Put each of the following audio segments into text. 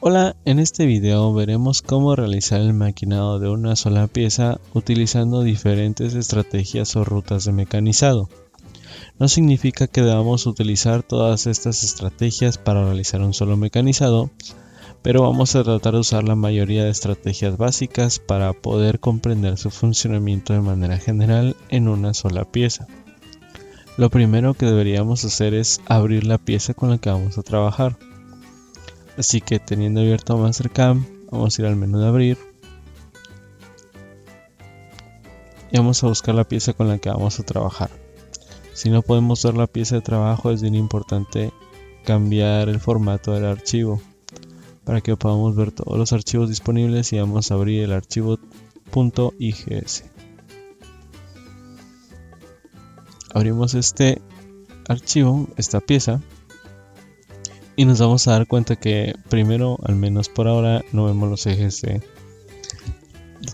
Hola, en este video veremos cómo realizar el maquinado de una sola pieza utilizando diferentes estrategias o rutas de mecanizado. No significa que debamos utilizar todas estas estrategias para realizar un solo mecanizado, pero vamos a tratar de usar la mayoría de estrategias básicas para poder comprender su funcionamiento de manera general en una sola pieza. Lo primero que deberíamos hacer es abrir la pieza con la que vamos a trabajar. Así que teniendo abierto Mastercam, vamos a ir al menú de abrir y vamos a buscar la pieza con la que vamos a trabajar. Si no podemos ver la pieza de trabajo, es bien importante cambiar el formato del archivo para que podamos ver todos los archivos disponibles y vamos a abrir el archivo .igs. Abrimos este archivo, esta pieza, y nos vamos a dar cuenta que primero, al menos por ahora, no vemos los ejes de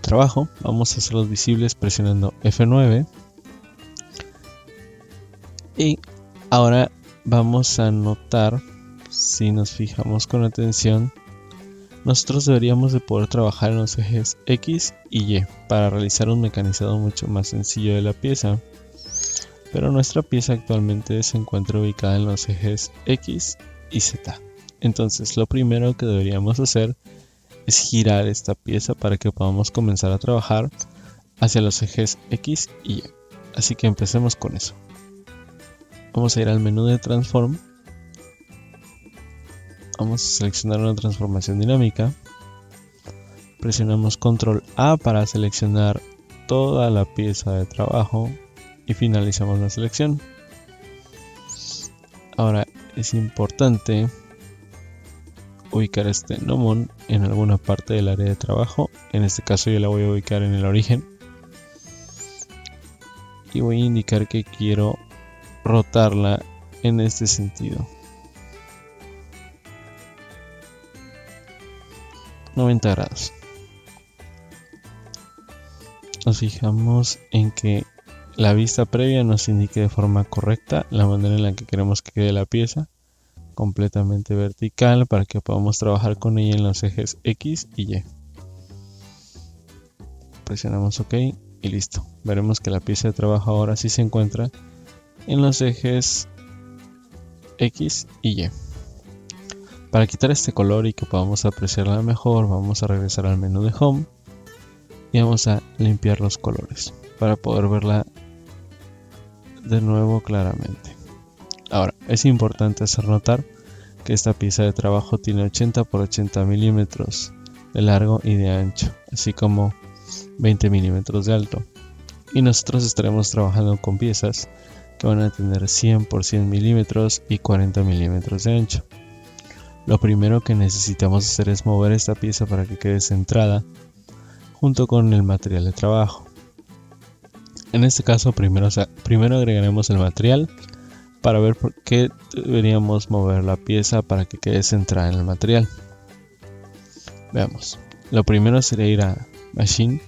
trabajo. Vamos a hacerlos visibles presionando F9. Y ahora vamos a notar, si nos fijamos con atención, nosotros deberíamos de poder trabajar en los ejes X y Y para realizar un mecanizado mucho más sencillo de la pieza. Pero nuestra pieza actualmente se encuentra ubicada en los ejes X y Z. Entonces lo primero que deberíamos hacer es girar esta pieza para que podamos comenzar a trabajar hacia los ejes X y Y. Así que empecemos con eso. Vamos a ir al menú de Transform. Vamos a seleccionar una transformación dinámica. Presionamos Control A para seleccionar toda la pieza de trabajo y finalizamos la selección. Ahora es importante ubicar este gnomon en alguna parte del área de trabajo. En este caso yo la voy a ubicar en el origen y voy a indicar que quiero rotarla en este sentido, 90 grados. Nos fijamos en que la vista previa nos indique de forma correcta la manera en la que queremos que quede la pieza, completamente vertical para que podamos trabajar con ella en los ejes X y Y. Presionamos OK y listo. Veremos que la pieza de trabajo ahora sí se encuentra en los ejes X y Y. Para quitar este color y que podamos apreciarla mejor, vamos a regresar al menú de Home y vamos a limpiar los colores para poder verla de nuevo claramente. Ahora, es importante hacer notar que esta pieza de trabajo tiene 80 por 80 milímetros de largo y de ancho, así como 20 milímetros de alto. Y nosotros estaremos trabajando con piezas que van a tener 100 por 100 milímetros y 40 milímetros de ancho. Lo primero que necesitamos hacer es mover esta pieza para que quede centrada junto con el material de trabajo. En este caso primero agregaremos el material para ver por qué deberíamos mover la pieza para que quede centrada en el material. Veamos. Lo primero sería ir a Machine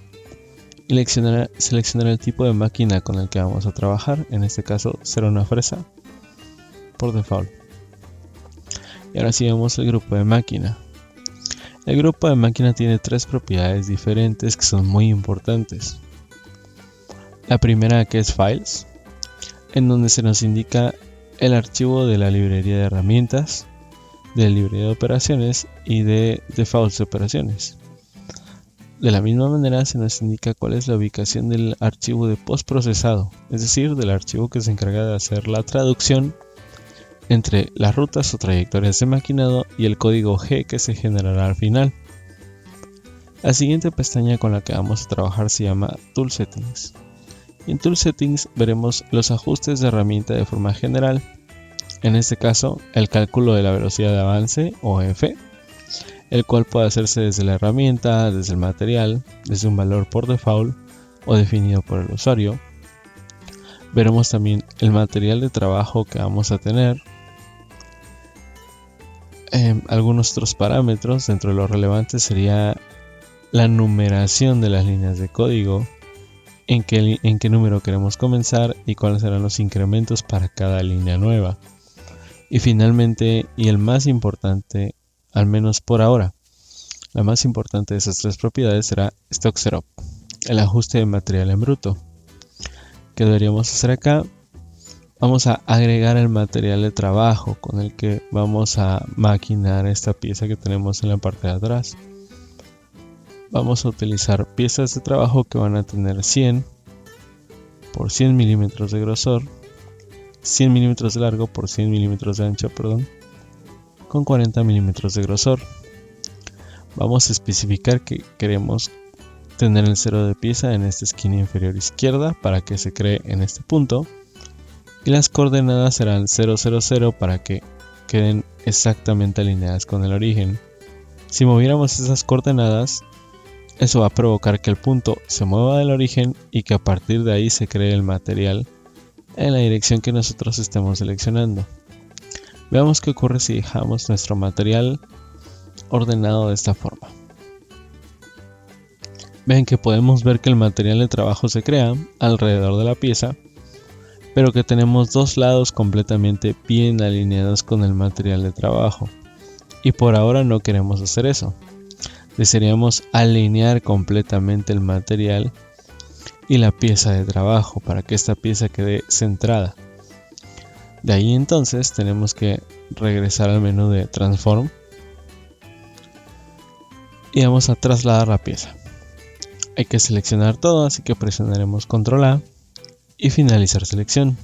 y seleccionar el tipo de máquina con el que vamos a trabajar. En este caso será una fresa por default. Y ahora sí vemos el grupo de máquina. El grupo de máquina tiene tres propiedades diferentes que son muy importantes. La primera, que es Files, en donde se nos indica el archivo de la librería de herramientas, de la librería de operaciones y de defaults de operaciones. De la misma manera se nos indica cuál es la ubicación del archivo de postprocesado, es decir, del archivo que se encarga de hacer la traducción entre las rutas o trayectorias de maquinado y el código G que se generará al final. La siguiente pestaña con la que vamos a trabajar se llama Tool Settings. En Tool Settings veremos los ajustes de herramienta de forma general, en este caso el cálculo de la velocidad de avance o F, el cual puede hacerse desde la herramienta, desde el material, desde un valor por default o definido por el usuario. Veremos también el material de trabajo que vamos a tener, algunos otros parámetros. Dentro de lo relevante sería la numeración de las líneas de código, en qué número queremos comenzar y cuáles serán los incrementos para cada línea nueva. Y finalmente, y el más importante, al menos por ahora, La más importante de esas tres propiedades será Stock Setup, el ajuste de material en bruto. ¿Qué deberíamos hacer acá? Vamos a agregar el material de trabajo con el que vamos a maquinar esta pieza que tenemos en la parte de atrás. Vamos a utilizar piezas de trabajo que van a tener 100 por 100 milímetros de grosor, 100 milímetros de largo por 100 milímetros de ancho, con 40 milímetros de grosor. Vamos a especificar que queremos tener el cero de pieza en esta esquina inferior izquierda para que se cree en este punto, y las coordenadas serán 0, 0, 0 para que queden exactamente alineadas con el origen. Si moviéramos esas coordenadas, eso va a provocar que el punto se mueva del origen y que a partir de ahí se cree el material en la dirección que nosotros estemos seleccionando. Veamos qué ocurre si dejamos nuestro material ordenado de esta forma. Ven que podemos ver que el material de trabajo se crea alrededor de la pieza, pero que tenemos dos lados completamente bien alineados con el material de trabajo. Y por ahora no queremos hacer eso. Desearíamos alinear completamente el material y la pieza de trabajo para que esta pieza quede centrada. De ahí entonces tenemos que regresar al menú de Transform y vamos a trasladar la pieza. Hay que seleccionar todo, así que presionaremos Control A y finalizar selección.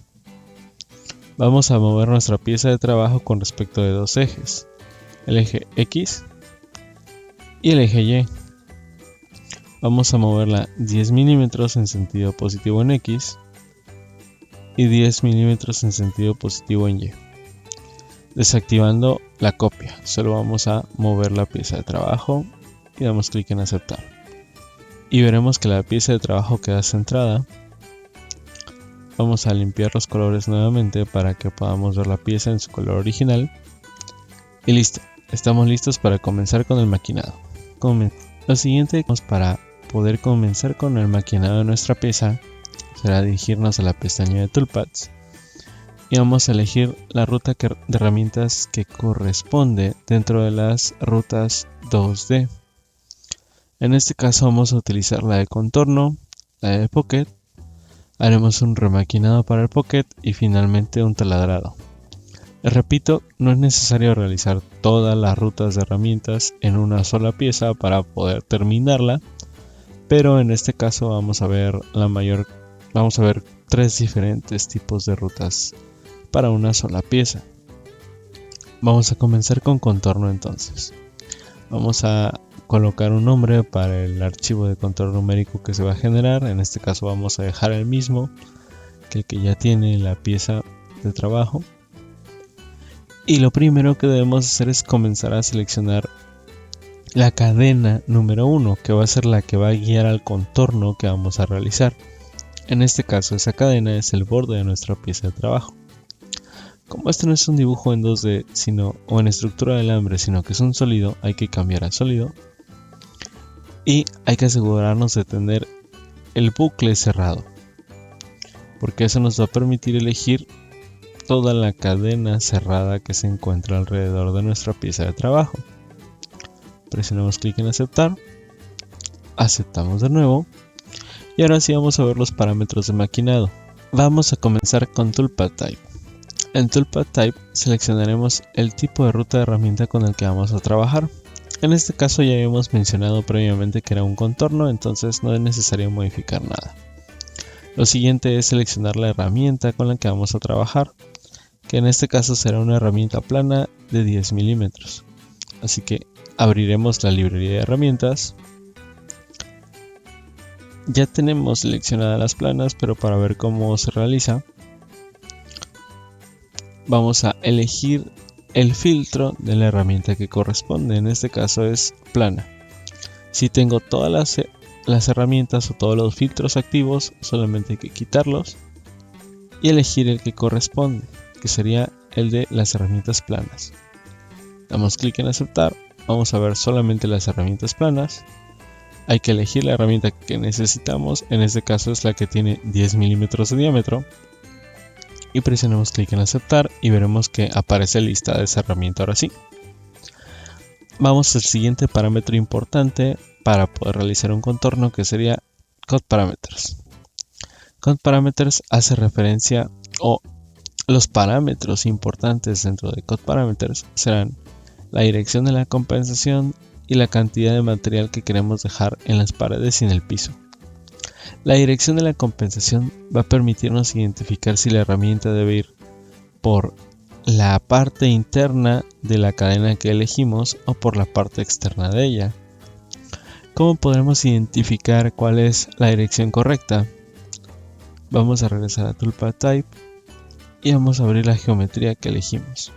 Vamos a mover nuestra pieza de trabajo con respecto de dos ejes, el eje X y el eje Y. Vamos a moverla 10 milímetros en sentido positivo en X y 10 milímetros en sentido positivo en Y. Desactivando la copia, solo vamos a mover la pieza de trabajo y damos clic en aceptar. Y veremos que la pieza de trabajo queda centrada. Vamos a limpiar los colores nuevamente para que podamos ver la pieza en su color original. Y listo, estamos listos para comenzar con el maquinado. Lo siguiente para poder comenzar con el maquinado de nuestra pieza será dirigirnos a la pestaña de Toolpaths y vamos a elegir la ruta de herramientas que corresponde dentro de las rutas 2D. En este caso vamos a utilizar la de contorno, la de Pocket, haremos un remaquinado para el Pocket y finalmente un taladrado. Les repito, no es necesario realizar todas las rutas de herramientas en una sola pieza para poder terminarla, pero en este caso vamos a ver tres diferentes tipos de rutas para una sola pieza. Vamos a comenzar con contorno entonces. Vamos a colocar un nombre para el archivo de contorno numérico que se va a generar. En este caso vamos a dejar el mismo que el que ya tiene la pieza de trabajo. Y lo primero que debemos hacer es comenzar a seleccionar la cadena número 1, que va a ser la que va a guiar al contorno que vamos a realizar. En este caso esa cadena es el borde de nuestra pieza de trabajo. Como este no es un dibujo en 2D o en estructura de alambre, sino que es un sólido, hay que cambiar a sólido. Y hay que asegurarnos de tener el bucle cerrado, porque eso nos va a permitir elegir toda la cadena cerrada que se encuentra alrededor de nuestra pieza de trabajo. Presionamos clic en aceptar, aceptamos de nuevo y ahora sí vamos a ver los parámetros de maquinado. Vamos a comenzar con Toolpath Type. En Toolpath Type seleccionaremos el tipo de ruta de herramienta con el que vamos a trabajar. En este caso ya habíamos mencionado previamente que era un contorno, entonces no es necesario modificar nada. Lo siguiente es seleccionar la herramienta con la que vamos a trabajar, que en este caso será una herramienta plana de 10 milímetros. Así que abriremos la librería de herramientas. Ya tenemos seleccionadas las planas, pero para ver cómo se realiza, vamos a elegir el filtro de la herramienta que corresponde. En este caso es plana. Si tengo todas las herramientas o todos los filtros activos, solamente hay que quitarlos y elegir el que corresponde, que sería el de las herramientas planas. Damos clic en aceptar. Vamos a ver solamente las herramientas planas. Hay que elegir la herramienta que necesitamos. En este caso es la que tiene 10 milímetros de diámetro. Y presionamos clic en aceptar y veremos que aparece listada esa herramienta ahora sí. vamos al siguiente parámetro importante para poder realizar un contorno, que sería Cut Parameters. Cut Parameters hace referencia, o los parámetros importantes dentro de Cut Parameters serán la dirección de la compensación y la cantidad de material que queremos dejar en las paredes y en el piso. La dirección de la compensación va a permitirnos identificar si la herramienta debe ir por la parte interna de la cadena que elegimos o por la parte externa de ella. ¿Cómo podremos identificar cuál es la dirección correcta? Vamos a regresar a Toolpath Type y vamos a abrir la geometría que elegimos.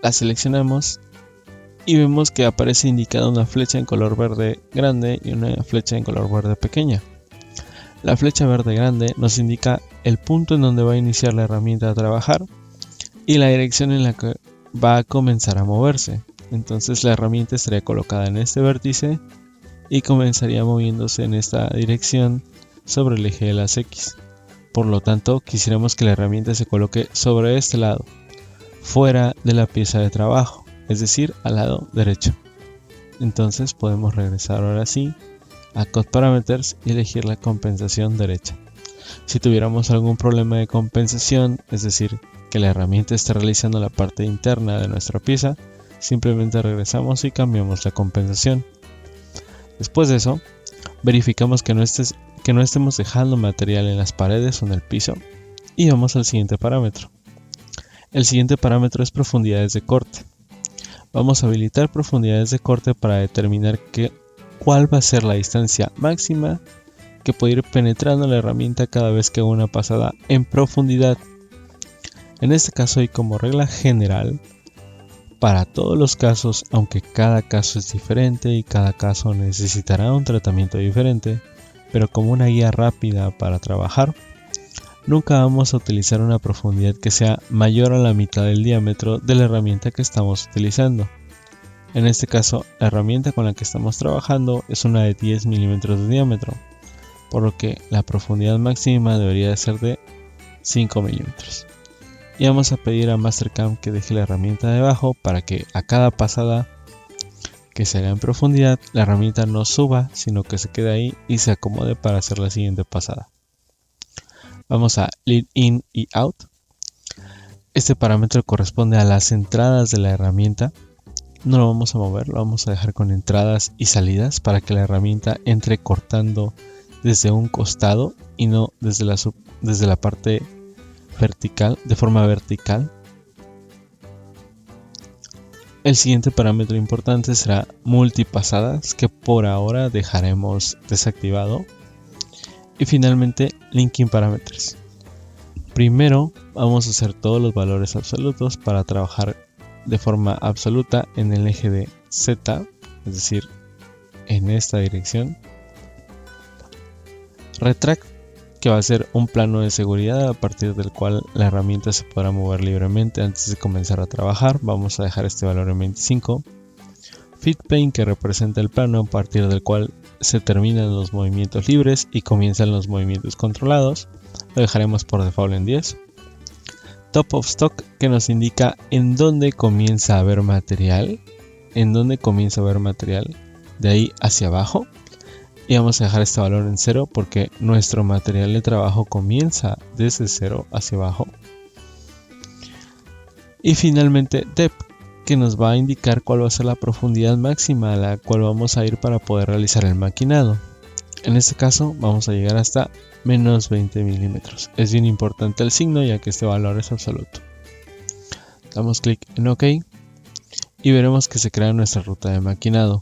La seleccionamos y vemos que aparece indicada una flecha en color verde grande y una flecha en color verde pequeña. La flecha verde grande nos indica el punto en donde va a iniciar la herramienta a trabajar y la dirección en la que va a comenzar a moverse. Entonces la herramienta estaría colocada en este vértice y comenzaría moviéndose en esta dirección sobre el eje de las X. Por lo tanto, quisiéramos que la herramienta se coloque sobre este lado, fuera de la pieza de trabajo, es decir, al lado derecho. Entonces podemos regresar ahora sí a Cut Parameters y elegir la compensación derecha. Si tuviéramos algún problema de compensación, es decir, que la herramienta está realizando la parte interna de nuestra pieza, simplemente regresamos y cambiamos la compensación. Después de eso, verificamos que no estemos dejando material en las paredes o en el piso y vamos al siguiente parámetro. El siguiente parámetro es profundidades de corte. Vamos a habilitar profundidades de corte para determinar cuál va a ser la distancia máxima que puede ir penetrando la herramienta cada vez que haga una pasada en profundidad. En este caso, y como regla general, para todos los casos, aunque cada caso es diferente y cada caso necesitará un tratamiento diferente, pero como una guía rápida para trabajar, nunca vamos a utilizar una profundidad que sea mayor a la mitad del diámetro de la herramienta que estamos utilizando. En este caso, la herramienta con la que estamos trabajando es una de 10 milímetros de diámetro, por lo que la profundidad máxima debería de ser de 5 milímetros. Y vamos a pedir a Mastercam que deje la herramienta debajo para que a cada pasada que se haga en profundidad, la herramienta no suba, sino que se quede ahí y se acomode para hacer la siguiente pasada. Vamos a Lead In y Out. Este parámetro corresponde a las entradas de la herramienta. No lo vamos a mover, lo vamos a dejar con entradas y salidas para que la herramienta entre cortando desde un costado y no desde la parte vertical, de forma vertical. El siguiente parámetro importante será multipasadas, que por ahora dejaremos desactivado. Y finalmente, Linking Parameters. Primero vamos a hacer todos los valores absolutos para trabajar de forma absoluta en el eje de Z, es decir, en esta dirección. Retract, que va a ser un plano de seguridad a partir del cual la herramienta se podrá mover libremente antes de comenzar a trabajar. Vamos a dejar este valor en 25. Fit Plane, que representa el plano a partir del cual se terminan los movimientos libres y comienzan los movimientos controlados. Lo dejaremos por default en 10. Top of Stock, que nos indica en dónde comienza a haber material. De ahí hacia abajo. Y vamos a dejar este valor en 0 porque nuestro material de trabajo comienza desde 0 hacia abajo. Y finalmente Depth, que nos va a indicar cuál va a ser la profundidad máxima a la cual vamos a ir para poder realizar el maquinado. En este caso vamos a llegar hasta menos 20 milímetros. Es bien importante el signo ya que este valor es absoluto. Damos clic en OK y veremos que se crea nuestra ruta de maquinado.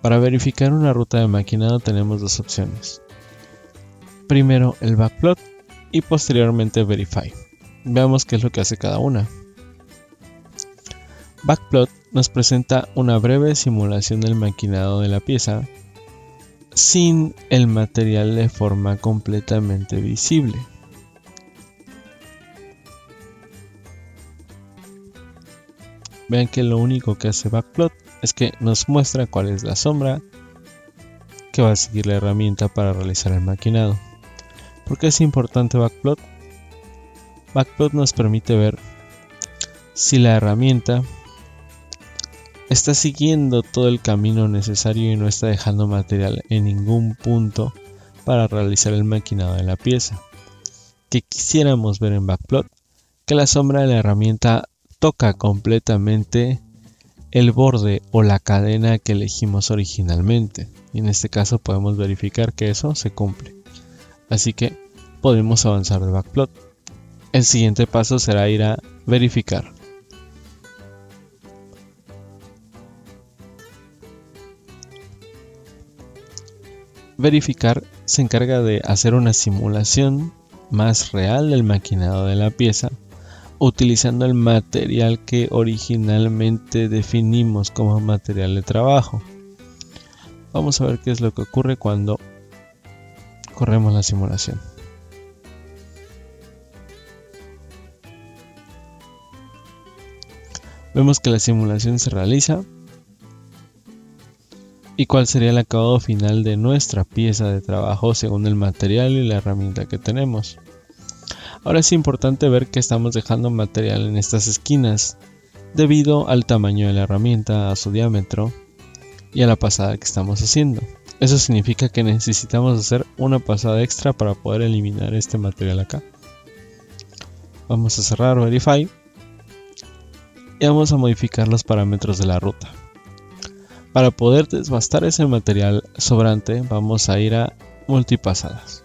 Para verificar una ruta de maquinado tenemos dos opciones. Primero el Backplot y posteriormente Verify. Veamos qué es lo que hace cada una. Backplot nos presenta una breve simulación del maquinado de la pieza sin el material de forma completamente visible. Vean que lo único que hace Backplot es que nos muestra cuál es la sombra que va a seguir la herramienta para realizar el maquinado. ¿Por qué es importante Backplot? Backplot nos permite ver si la herramienta está siguiendo todo el camino necesario y no está dejando material en ningún punto para realizar el maquinado de la pieza. Que quisiéramos ver en Backplot, que la sombra de la herramienta toca completamente el borde o la cadena que elegimos originalmente, y en este caso podemos verificar que eso se cumple. Así que podemos avanzar de Backplot. El siguiente paso será ir a verificar. Verificar se encarga de hacer una simulación más real del maquinado de la pieza, utilizando el material que originalmente definimos como material de trabajo. Vamos a ver qué es lo que ocurre cuando corremos la simulación. Vemos que la simulación se realiza y cuál sería el acabado final de nuestra pieza de trabajo según el material y la herramienta que tenemos. Ahora es importante ver que estamos dejando material en estas esquinas debido al tamaño de la herramienta, a su diámetro y a la pasada que estamos haciendo. Eso significa que necesitamos hacer una pasada extra para poder eliminar este material acá. Vamos a cerrar Verify y vamos a modificar los parámetros de la ruta. Para poder desbastar ese material sobrante vamos a ir a multipasadas.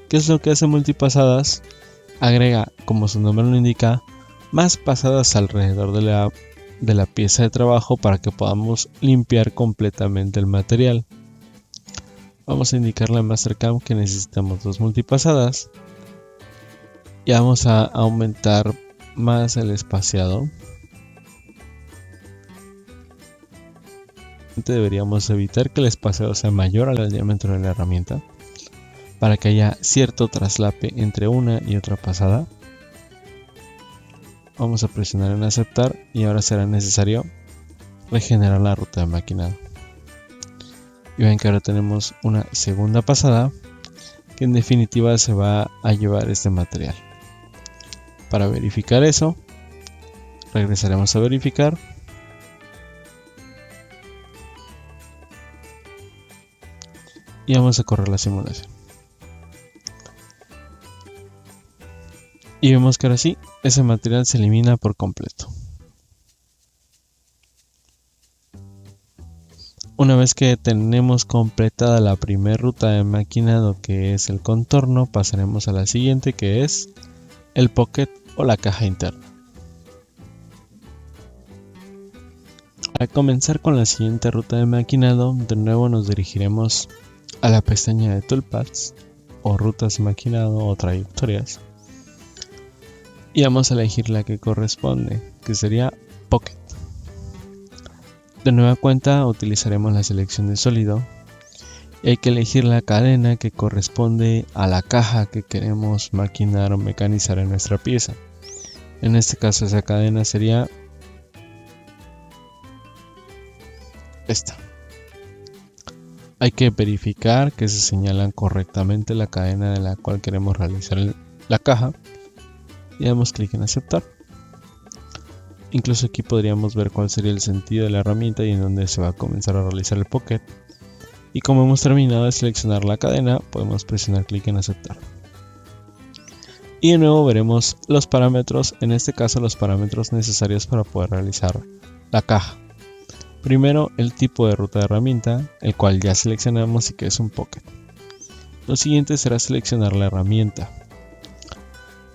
¿Qué es lo que hace multipasadas? Agrega, como su nombre lo indica, más pasadas alrededor de la pieza de trabajo para que podamos limpiar completamente el material. Vamos a indicarle a Mastercam que necesitamos 2 multipasadas y vamos a aumentar más el espaciado. Deberíamos evitar que el espaciado sea mayor al diámetro de la herramienta para que haya cierto traslape entre una y otra pasada. Vamos a presionar en aceptar y ahora será necesario regenerar la ruta de maquinado. Y ven que ahora tenemos una segunda pasada que en definitiva se va a llevar este material. Para verificar eso, regresaremos a verificar. Y vamos a correr la simulación. Y vemos que ahora sí, ese material se elimina por completo. Una vez que tenemos completada la primera ruta de maquinado, que es el contorno, pasaremos a la siguiente, que es el pocket o la caja interna. Para comenzar con la siguiente ruta de maquinado, de nuevo nos dirigiremos a la pestaña de Toolpaths o rutas de maquinado o trayectorias y vamos a elegir la que corresponde, que sería Pocket. De nueva cuenta utilizaremos la selección de sólido y hay que elegir la cadena que corresponde a la caja que queremos maquinar o mecanizar en nuestra pieza. En este caso esa cadena sería esta. Hay que verificar que se señalan correctamente la cadena de la cual queremos realizar la caja y damos clic en aceptar. Incluso aquí podríamos ver cuál sería el sentido de la herramienta y en dónde se va a comenzar a realizar el pocket. Y como hemos terminado de seleccionar la cadena, podemos presionar clic en aceptar. Y de nuevo veremos los parámetros, en este caso los parámetros necesarios para poder realizar la caja. Primero, el tipo de ruta de herramienta, el cual ya seleccionamos y que es un pocket. Lo siguiente será seleccionar la herramienta.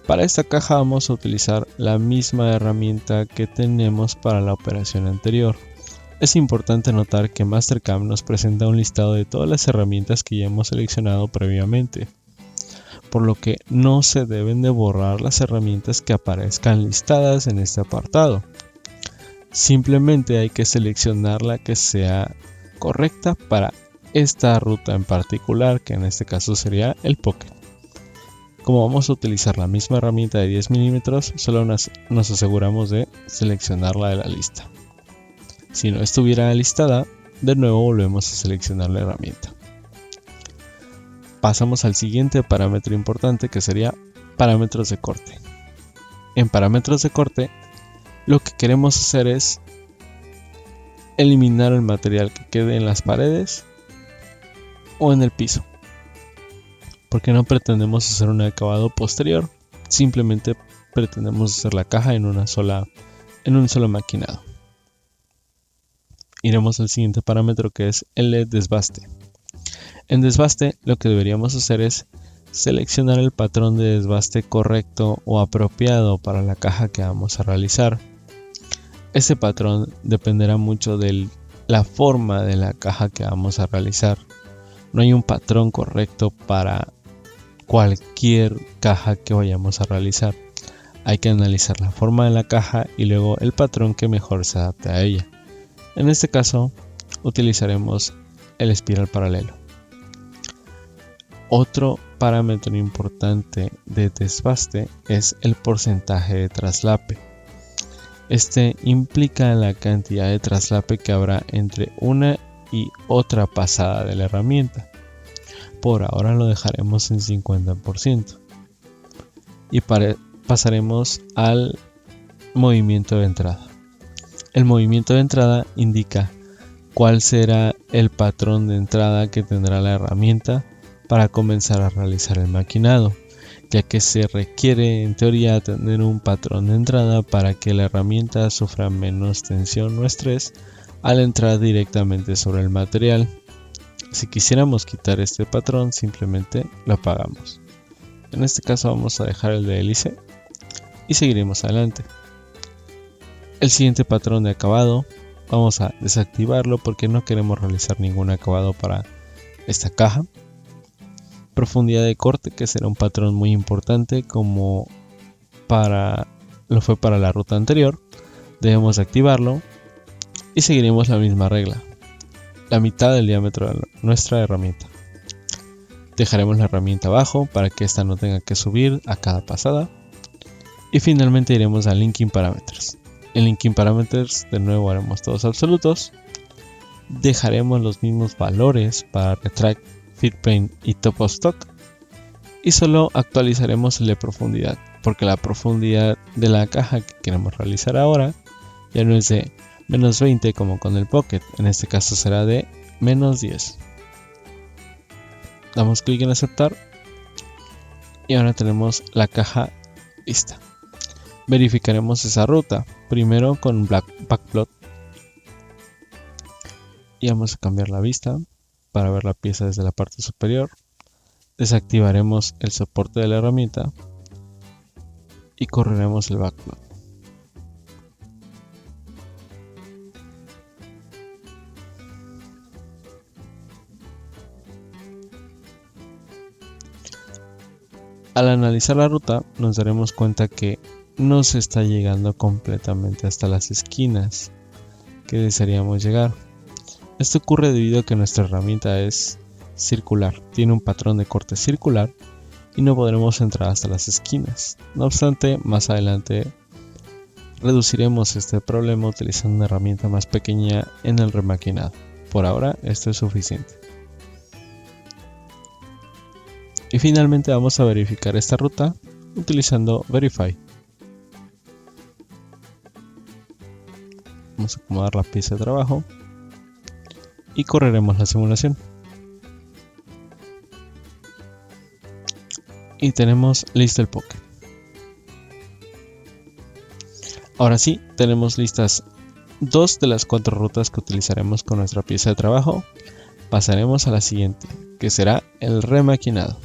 Para esta caja vamos a utilizar la misma herramienta que tenemos para la operación anterior. Es importante notar que Mastercam nos presenta un listado de todas las herramientas que ya hemos seleccionado previamente, por lo que no se deben de borrar las herramientas que aparezcan listadas en este apartado. Simplemente hay que seleccionar la que sea correcta para esta ruta en particular, que en este caso sería el pocket. Como vamos a utilizar la misma herramienta de 10 milímetros, solo nos aseguramos de seleccionarla de la lista. Si no estuviera listada, de nuevo volvemos a seleccionar la herramienta. Pasamos al siguiente parámetro importante, que sería parámetros de corte. En parámetros de corte, lo que queremos hacer es eliminar el material que quede en las paredes o en el piso, porque no pretendemos hacer un acabado posterior, simplemente pretendemos hacer la caja en un solo maquinado. Iremos al siguiente parámetro, que es el de desbaste. En desbaste lo que deberíamos hacer es seleccionar el patrón de desbaste correcto o apropiado para la caja que vamos a realizar. Este patrón dependerá mucho de la forma de la caja que vamos a realizar. No hay un patrón correcto para cualquier caja que vayamos a realizar. Hay que analizar la forma de la caja y luego el patrón que mejor se adapte a ella. En este caso utilizaremos el espiral paralelo. Otro parámetro importante de desbaste es el porcentaje de traslape. Este implica la cantidad de traslape que habrá entre una y otra pasada de la herramienta. Por ahora lo dejaremos en 50%. Y pasaremos al movimiento de entrada. El movimiento de entrada indica cuál será el patrón de entrada que tendrá la herramienta para comenzar a realizar el maquinado, ya que se requiere en teoría tener un patrón de entrada para que la herramienta sufra menos tensión o estrés al entrar directamente sobre el material. Si quisiéramos quitar este patrón, simplemente lo apagamos. En este caso vamos a dejar el de hélice y seguiremos adelante. El siguiente patrón de acabado vamos a desactivarlo porque no queremos realizar ningún acabado para esta caja. Profundidad de corte, que será un patrón muy importante como lo fue para la ruta anterior. Debemos activarlo y seguiremos la misma regla, la mitad del diámetro de nuestra herramienta. Dejaremos la herramienta abajo para que esta no tenga que subir a cada pasada. Y finalmente iremos a Linking Parameters. En Linking Parameters de nuevo haremos todos absolutos. Dejaremos los mismos valores para Retract, Feedplane y Top of Stock. Y solo actualizaremos el de profundidad, porque la profundidad de la caja que queremos realizar ahora ya no es de menos 20 como con el Pocket. En este caso será de menos 10. Damos clic en aceptar. Y ahora tenemos la caja lista. Verificaremos esa ruta, primero con Backplot. Y vamos a cambiar la vista para ver la pieza desde la parte superior. Desactivaremos el soporte de la herramienta y correremos el Backplot. Al analizar la ruta nos daremos cuenta que no se está llegando completamente hasta las esquinas que desearíamos llegar. Esto ocurre debido a que nuestra herramienta es circular, tiene un patrón de corte circular y no podremos entrar hasta las esquinas. No obstante, más adelante reduciremos este problema utilizando una herramienta más pequeña en el remaquinado. Por ahora esto es suficiente. Y finalmente vamos a verificar esta ruta utilizando Verify. Vamos a acomodar la pieza de trabajo y correremos la simulación. Y tenemos listo el Pocket. Ahora sí, tenemos listas 2 de las 4 rutas que utilizaremos con nuestra pieza de trabajo. Pasaremos a la siguiente, que será el remaquinado.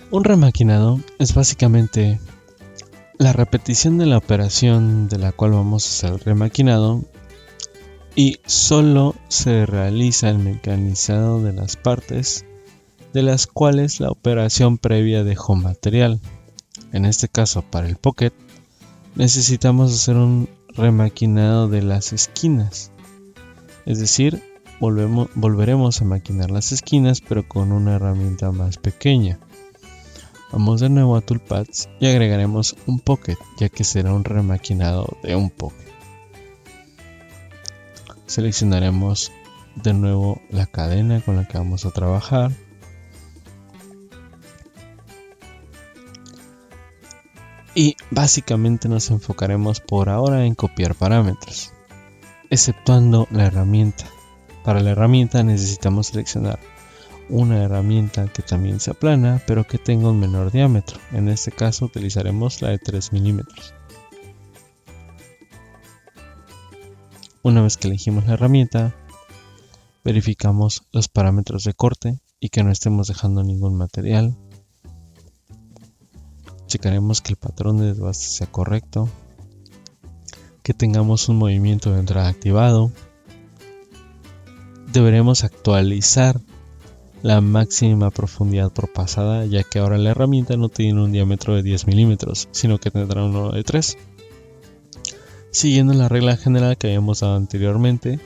Un remaquinado es básicamente la repetición de la operación de la cual vamos a hacer el remaquinado y solo se realiza el mecanizado de las partes de las cuales la operación previa dejó material. En este caso, para el Pocket, necesitamos hacer un remaquinado de las esquinas. Es decir, volveremos a maquinar las esquinas, pero con una herramienta más pequeña. Vamos de nuevo a Toolpaths y agregaremos un Pocket, ya que será un remaquinado de un Pocket. Seleccionaremos de nuevo la cadena con la que vamos a trabajar. Y básicamente nos enfocaremos por ahora en copiar parámetros, exceptuando la herramienta. Para la herramienta necesitamos seleccionar una herramienta que también sea plana, pero que tenga un menor diámetro. En este caso utilizaremos la de 3 milímetros. Una vez que elegimos la herramienta, verificamos los parámetros de corte y que no estemos dejando ningún material. Checaremos que el patrón de desbaste sea correcto, que tengamos un movimiento de entrada activado. Deberemos actualizar la máxima profundidad por pasada, ya que ahora la herramienta no tiene un diámetro de 10 milímetros, sino que tendrá uno de 3. Siguiendo la regla general que habíamos dado anteriormente,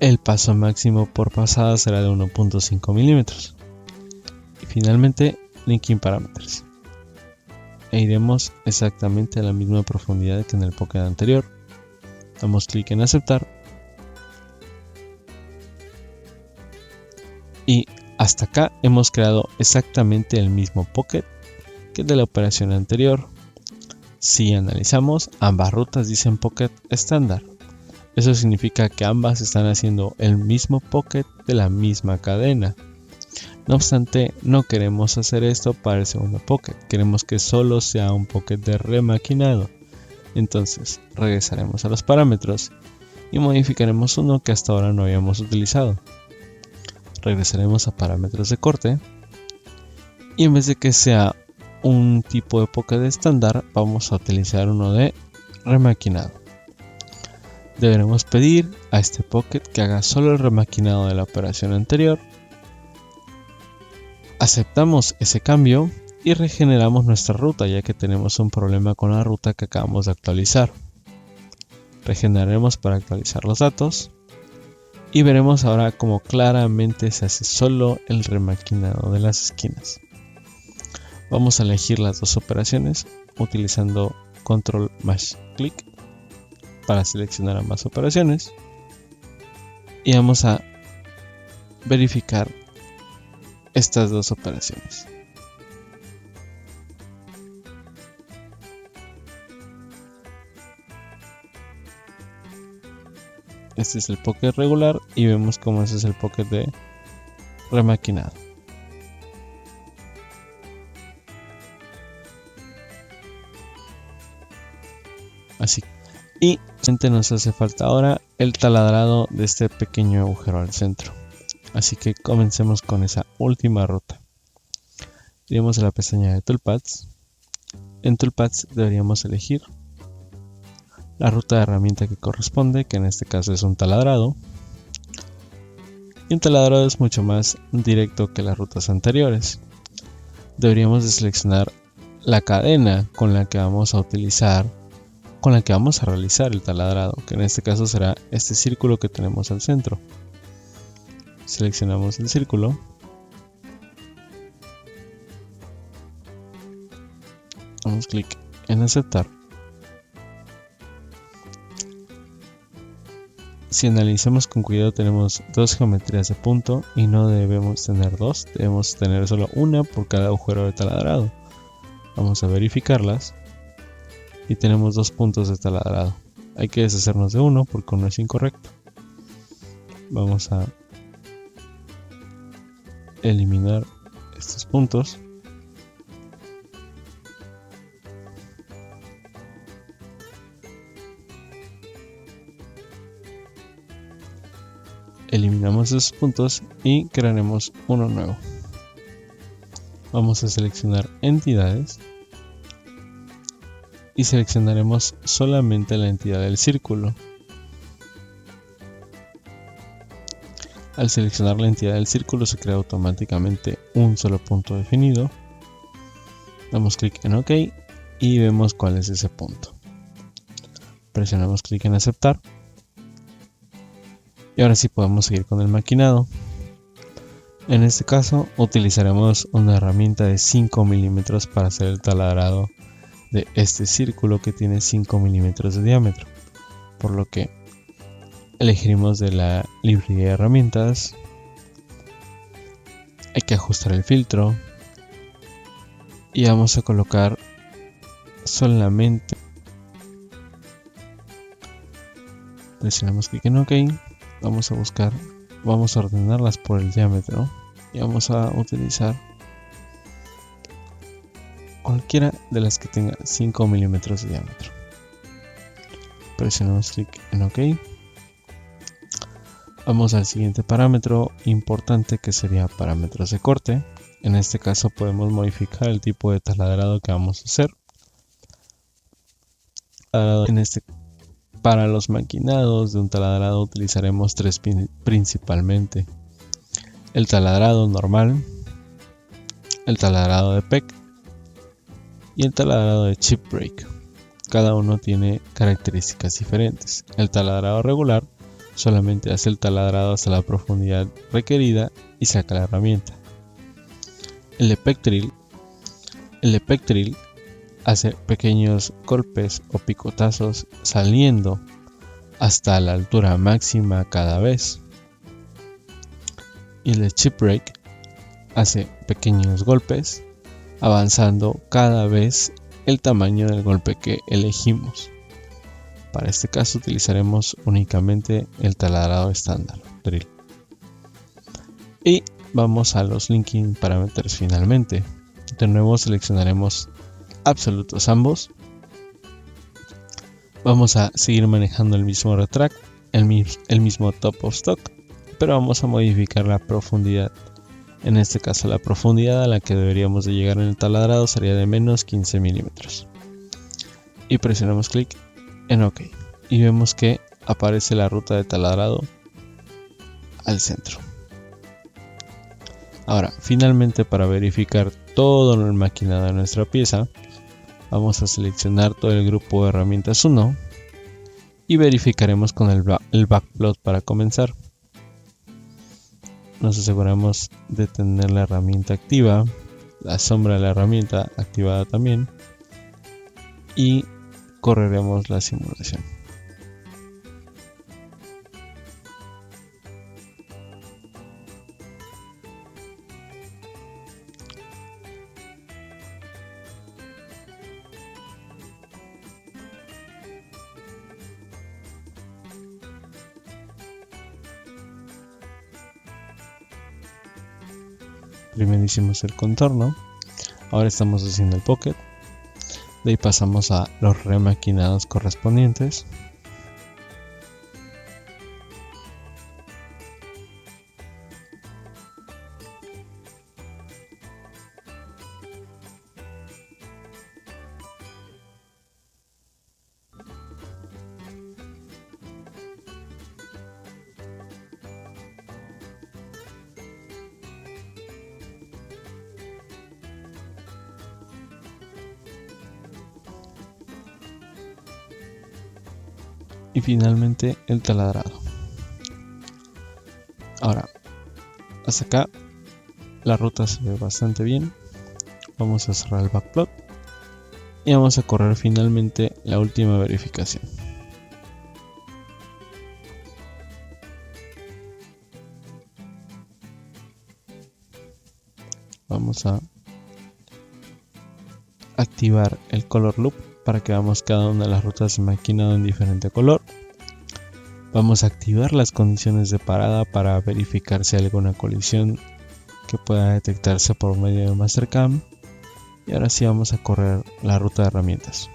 el paso máximo por pasada será de 1.5 milímetros. Y finalmente, linking parameters. E iremos exactamente a la misma profundidad que en el Pocket anterior. Damos clic en aceptar. Y hasta acá hemos creado exactamente el mismo Pocket que el de la operación anterior. Si analizamos, ambas rutas dicen Pocket estándar. Eso significa que ambas están haciendo el mismo Pocket de la misma cadena. No obstante, no queremos hacer esto para el segundo Pocket, queremos que solo sea un Pocket de remaquinado. Entonces, regresaremos a los parámetros y modificaremos uno que hasta ahora no habíamos utilizado. Regresaremos a parámetros de corte y en vez de que sea un tipo de Pocket estándar, vamos a utilizar uno de remaquinado. Deberemos pedir a este Pocket que haga solo el remaquinado de la operación anterior. Aceptamos ese cambio y regeneramos nuestra ruta, ya que tenemos un problema con la ruta que acabamos de actualizar. Regeneraremos para actualizar los datos y veremos ahora cómo claramente se hace solo el remaquinado de las esquinas. Vamos a elegir las dos operaciones utilizando control más clic para seleccionar ambas operaciones y vamos a verificar estas dos operaciones. Este es el Pocket regular y vemos cómo ese es el Pocket de remaquinado. Así. Y nos hace falta ahora el taladrado de este pequeño agujero al centro. Así que comencemos con esa última ruta. Iremos a la pestaña de Toolpaths. En Toolpaths deberíamos elegir la ruta de herramienta que corresponde, que en este caso es un taladrado. Y un taladrado es mucho más directo que las rutas anteriores. Deberíamos de seleccionar la cadena con la que vamos a utilizar, con la que vamos a realizar el taladrado, que en este caso será este círculo que tenemos al centro. Seleccionamos el círculo. Damos clic en aceptar. Si analizamos con cuidado, tenemos dos geometrías de punto y no debemos tener dos, debemos tener solo una por cada agujero de taladrado. Vamos a verificarlas y tenemos dos puntos de taladrado. Hay que deshacernos de uno porque uno es incorrecto. Vamos a eliminar estos puntos. Eliminamos esos puntos y crearemos uno nuevo. Vamos a seleccionar entidades y seleccionaremos solamente la entidad del círculo. Al seleccionar la entidad del círculo se crea automáticamente un solo punto definido. Damos clic en OK y vemos cuál es ese punto. Presionamos clic en aceptar. Y ahora sí podemos seguir con el maquinado. En este caso utilizaremos una herramienta de 5 milímetros para hacer el taladrado de este círculo que tiene 5 milímetros de diámetro. Por lo que elegiremos de la librería de herramientas. Hay que ajustar el filtro. Y vamos a colocar solamente presionamos clic en OK. Vamos a ordenarlas por el diámetro y vamos a utilizar cualquiera de las que tenga 5 milímetros de diámetro. Presionamos clic en OK. Vamos al siguiente parámetro importante, que sería parámetros de corte. En este caso podemos modificar el tipo de taladrado que vamos a hacer. Para los maquinados de un taladrado utilizaremos tres principalmente: el taladrado normal, el taladrado de PEC y el taladrado de chip break. Cada uno tiene características diferentes. El taladrado regular solamente hace el taladrado hasta la profundidad requerida y saca la herramienta. El de PEC drill hace pequeños golpes o picotazos saliendo hasta la altura máxima cada vez. Y el de chip break hace pequeños golpes avanzando cada vez el tamaño del golpe que elegimos. Para este caso utilizaremos únicamente el taladrado estándar drill. Y vamos a los linking parameters finalmente. De nuevo seleccionaremos absolutos ambos. Vamos a seguir manejando el mismo retract, el mismo top of stock, pero vamos a modificar la profundidad. En este caso la profundidad a la que deberíamos de llegar en el taladrado sería de menos 15 milímetros. Y presionamos clic en OK. Y vemos que aparece la ruta de taladrado al centro. Ahora, finalmente, para verificar todo el maquinado de nuestra pieza, vamos a seleccionar todo el grupo de herramientas 1 y verificaremos con el backplot para comenzar. Nos aseguramos de tener la herramienta activa, la sombra de la herramienta activada también, y correremos la simulación. Primero hicimos el contorno, ahora estamos haciendo el pocket. De ahí pasamos a los remaquinados correspondientes. Y finalmente el taladrado. Ahora, hasta acá la ruta se ve bastante bien. Vamos a cerrar el backplot y vamos a correr finalmente la última verificación. Vamos a activar el color loop para que veamos cada una de las rutas de maquinado en diferente color. Vamos a activar las condiciones de parada para verificar si hay alguna colisión que pueda detectarse por medio de Mastercam. Y ahora sí vamos a correr la ruta de herramientas.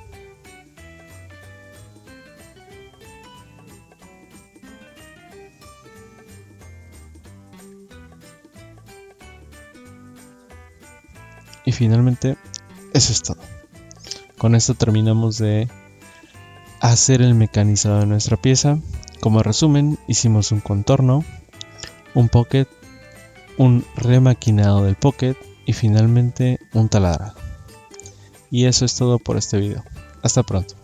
Y finalmente, eso es todo. Con esto terminamos de hacer el mecanizado de nuestra pieza. Como resumen, hicimos un contorno, un pocket, un remaquinado del pocket y finalmente un taladrado. Y eso es todo por este video. Hasta pronto.